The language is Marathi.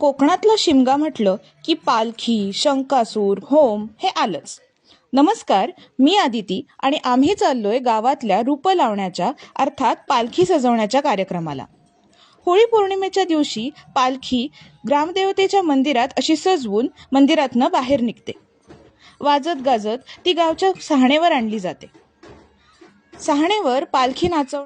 कोकणातला शिमगा म्हटलं की पालखी, शंकासूर, होम हे आलंच. नमस्कार, मी आदिती आणि आम्ही चाललोय गावातल्या रूप लावण्याच्या अर्थात पालखी सजवण्याच्या कार्यक्रमाला. होळी पौर्णिमेच्या दिवशी पालखी ग्रामदेवतेच्या मंदिरात अशी सजवून मंदिरातनं बाहेर निघते. वाजत गाजत ती गावच्या सहाणेवर आणली जाते. सहाणेवर पालखी नाचव